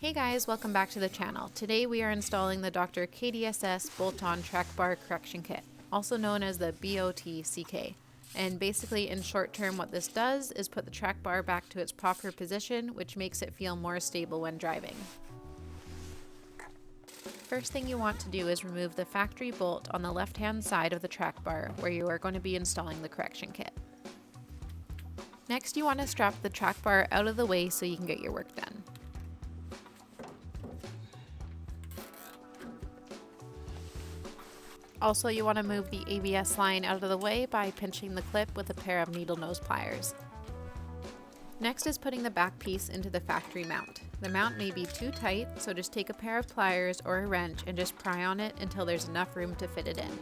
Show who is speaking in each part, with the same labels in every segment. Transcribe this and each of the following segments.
Speaker 1: Hey guys, welcome back to the channel. Today we are installing the Dr.KDSS bolt-on track bar correction kit, also known as the BOTCK. And basically, in short term, what this does is put the track bar back to its proper position, which makes it feel more stable when driving. First thing you want to do is remove the factory bolt on the left-hand side of the track bar where you are going to be installing the correction kit. Next, you want to strap the track bar out of the way so you can get your work done. Also, you want to move the ABS line out of the way by pinching the clip with a pair of needle nose pliers. Next is putting the back piece into the factory mount. The mount may be too tight, so just take a pair of pliers or a wrench and just pry on it until there's enough room to fit it in.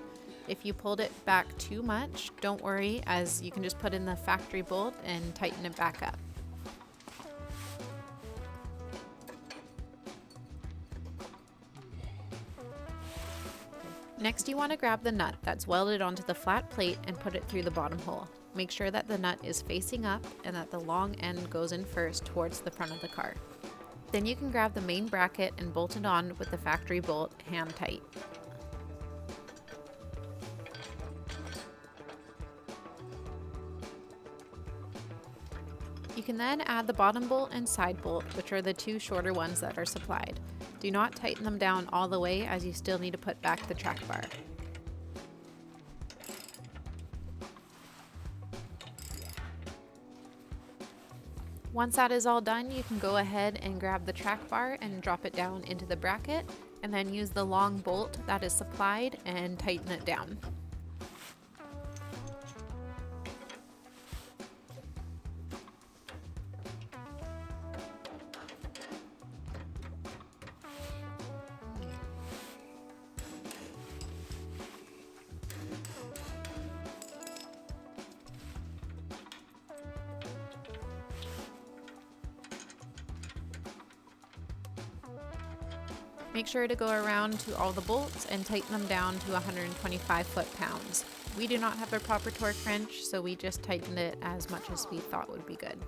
Speaker 1: If you pulled it back too much, don't worry, as you can just put in the factory bolt and tighten it back up. Next, you want to grab the nut that's welded onto the flat plate and put it through the bottom hole. Make sure that the nut is facing up and that the long end goes in first towards the front of the car. Then you can grab the main bracket and bolt it on with the factory bolt hand tight. You can then add the bottom bolt and side bolt, which are the two shorter ones that are supplied. Do not tighten them down all the way, as you still need to put back the track bar. Once that is all done, you can go ahead and grab the track bar and drop it down into the bracket, and then use the long bolt that is supplied and tighten it down. Make sure to go around to all the bolts and tighten them down to 125 foot-pounds. We do not have a proper torque wrench, so we just tightened it as much as we thought would be good.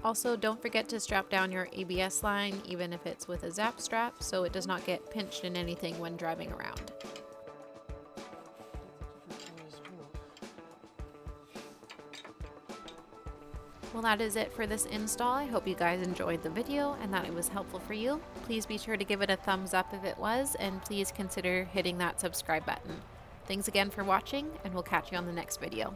Speaker 1: Also, don't forget to strap down your ABS line, even if it's with a zap strap, so it does not get pinched in anything when driving around. Well, that is it for this install. I hope you guys enjoyed the video and that it was helpful for you. Please be sure to give it a thumbs up if it was, and please consider hitting that subscribe button. Thanks again for watching, and we'll catch you on the next video.